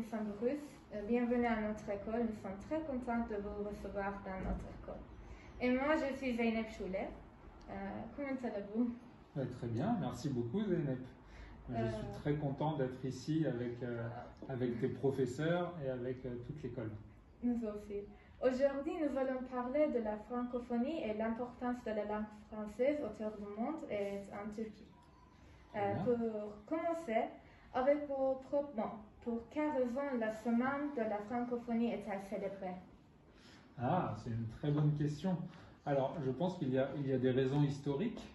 sommes russes. Bienvenue à notre école. Nous sommes très contents de vous recevoir dans notre école. Et moi, je suis Zeynep Choulet. Comment allez-vous? Très bien, merci beaucoup Zeynep. Je suis très content d'être ici avec tes professeurs et avec toute l'école. Nous aussi. Aujourd'hui, nous allons parler de la francophonie et l'importance de la langue française autour du monde et en Turquie. Pour commencer, avec vos propres mots, pour quelle raison la semaine de la francophonie est-elle célébrée? Ah, c'est une très bonne question. Alors, je pense qu'il y a des raisons historiques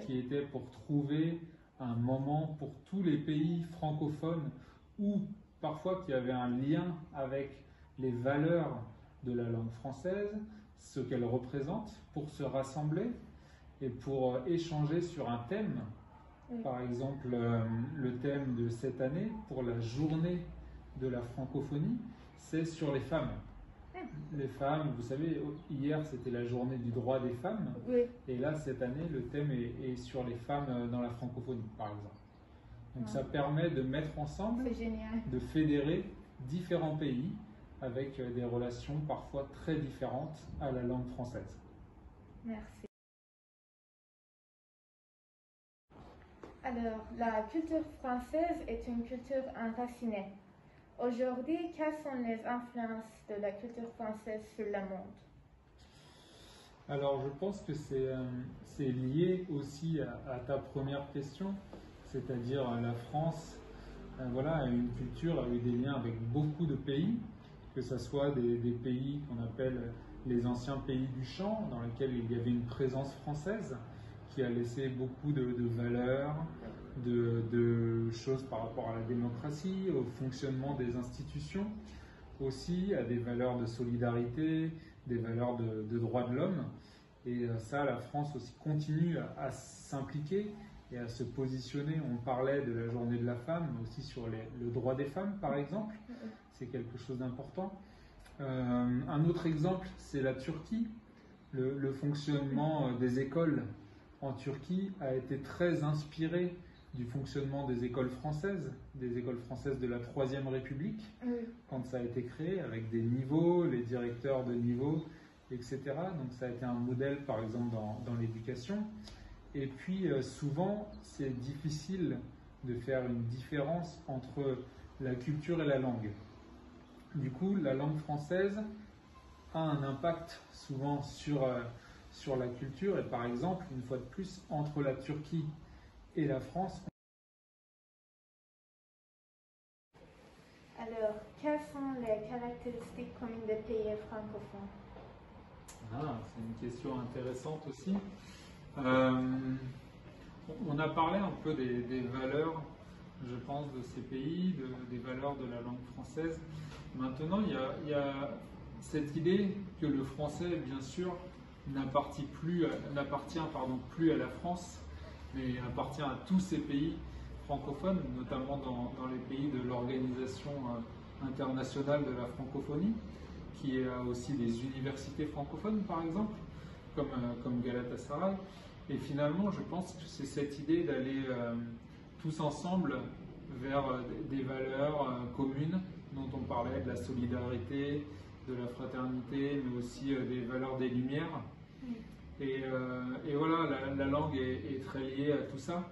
qui étaient pour trouver un moment pour tous les pays francophones ou parfois qui avaient un lien avec les valeurs de la langue française, ce qu'elle représente, pour se rassembler et pour échanger sur un thème. Par exemple, le thème de cette année pour la journée de la francophonie, c'est sur les femmes. Les femmes, vous savez, hier c'était la journée du droit des femmes, et là cette année le thème est sur les femmes dans la francophonie, par exemple. Donc ça permet de mettre ensemble, de fédérer différents pays avec des relations parfois très différentes à la langue française. Merci. Alors, la culture française est une culture enracinée. Aujourd'hui, quelles sont les influences de la culture française sur le monde? Alors, je pense que c'est lié aussi à ta première question, c'est-à-dire la France a une culture, a eu des liens avec beaucoup de pays, que ce soit des pays qu'on appelle les anciens pays du champ, dans lesquels il y avait une présence française, qui a laissé beaucoup de valeurs, de choses par rapport à la démocratie, au fonctionnement des institutions, aussi à des valeurs de solidarité, des valeurs de droits de l'homme. Et ça, la France aussi continue à s'impliquer et à se positionner. On parlait de la journée de la femme, mais aussi sur le droit des femmes, par exemple. C'est quelque chose d'important. Un autre exemple, c'est la Turquie. Le fonctionnement des écoles en Turquie a été très inspiré du fonctionnement des écoles françaises de la Troisième République, quand ça a été créé, avec des niveaux, les directeurs de niveau, etc. Donc ça a été un modèle, par exemple, dans l'éducation. Et puis, souvent, c'est difficile de faire une différence entre la culture et la langue. Du coup, la langue française a un impact souvent sur la culture, et par exemple, une fois de plus, entre la Turquie et la France. Alors, quelles sont les caractéristiques communes des pays francophones? C'est une question intéressante aussi. On a parlé un peu des valeurs, je pense, de ces pays, des valeurs de la langue française. Maintenant, il y a cette idée que le français, bien sûr, n'appartient plus à la France, mais appartient à tous ces pays francophones, notamment dans les pays de l'Organisation internationale de la francophonie, qui a aussi des universités francophones, par exemple, comme Galatasaray. Et finalement, je pense que c'est cette idée d'aller tous ensemble vers des valeurs communes dont on parlait, de la solidarité, de la fraternité, mais aussi des valeurs des Lumières. Et voilà, la langue est très liée à tout ça.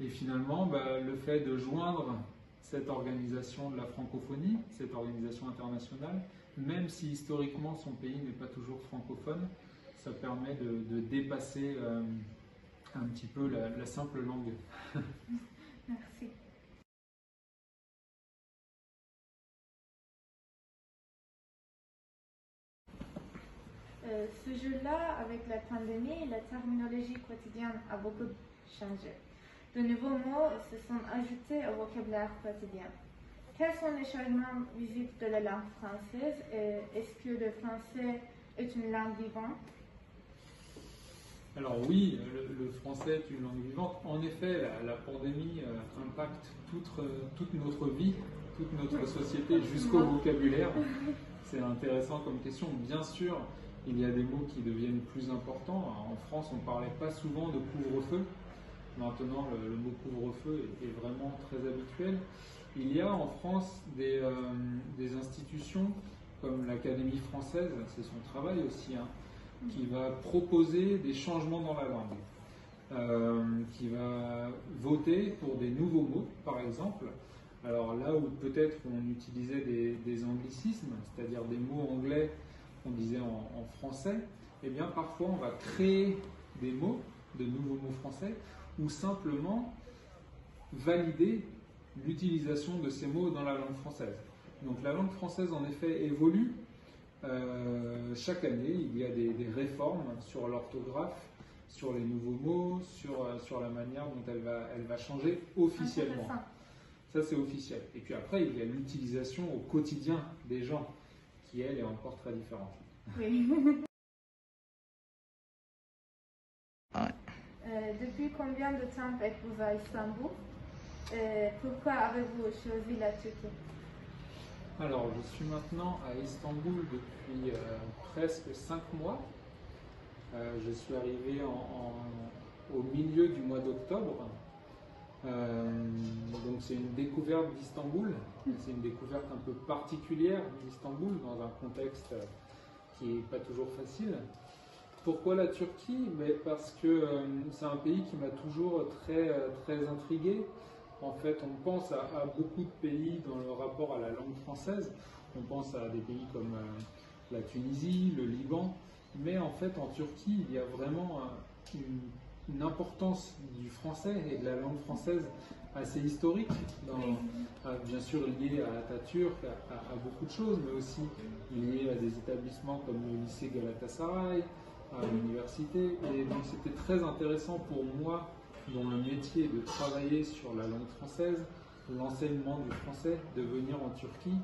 Et finalement, le fait de joindre cette organisation de la francophonie, cette organisation internationale, même si historiquement son pays n'est pas toujours francophone, ça permet de dépasser un petit peu la simple langue. Merci. Ce jour-là, avec la pandémie, la terminologie quotidienne a beaucoup changé. De nouveaux mots se sont ajoutés au vocabulaire quotidien. Quels sont les changements visibles de la langue française et est-ce que le français est une langue vivante? Alors oui, le français est une langue vivante. En effet, la pandémie impacte toute notre vie, toute notre société jusqu'au vocabulaire. C'est intéressant comme question. Bien sûr, il y a des mots qui deviennent plus importants. En France, on ne parlait pas souvent de couvre-feu. Maintenant, le mot couvre-feu est vraiment très habituel. il y a en France des institutions comme l'Académie française, c'est son travail aussi, hein, qui va proposer des changements dans la langue, qui va voter pour des nouveaux mots, par exemple. Alors là où peut-être on utilisait des anglicismes, c'est-à-dire des mots anglais qu'on disait en français, eh bien parfois on va créer des mots, de nouveaux mots français, ou simplement valider l'utilisation de ces mots dans la langue française. Donc la langue française en effet évolue. Chaque année il y a des réformes sur l'orthographe, sur les nouveaux mots, sur la manière dont elle va changer officiellement. Ça c'est officiel. Et puis après il y a l'utilisation au quotidien des gens qui elle est encore très différente. Oui. Depuis combien de temps êtes-vous à Istanbul? Pourquoi avez-vous choisi la Turquie? Alors, je suis maintenant à Istanbul depuis presque 5 mois. Je suis arrivé au milieu du mois d'octobre. Donc c'est une découverte d'Istanbul. C'est une découverte un peu particulière d'Istanbul dans un contexte qui n'est pas toujours facile. Pourquoi la Turquie? Parce que c'est un pays qui m'a toujours très intrigué. En fait, on pense à beaucoup de pays dans le rapport à la langue française. On pense à des pays comme la Tunisie, le Liban. Mais en fait, en Turquie, il y a vraiment une importance du français et de la langue française assez historique, bien sûr liée à Atatürk, à beaucoup de choses, mais aussi liée à des établissements comme le lycée Galatasaray, à l'université. Et donc c'était très intéressant pour moi, dont le métier est de travailler sur la langue française, l'enseignement du français, de venir en Turquie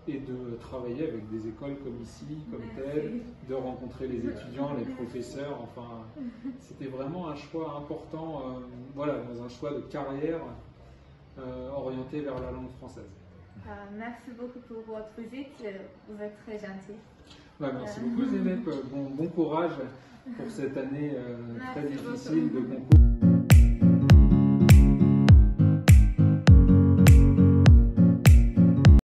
et de travailler avec des écoles comme ici, comme telles, de rencontrer les étudiants, les professeurs. Enfin, c'était vraiment un choix important, voilà, dans un choix de carrière orienté vers la langue française. Merci beaucoup pour votre visite, vous êtes très gentil. Merci beaucoup Zeynep, bon courage pour cette année très difficile beaucoup. de concours.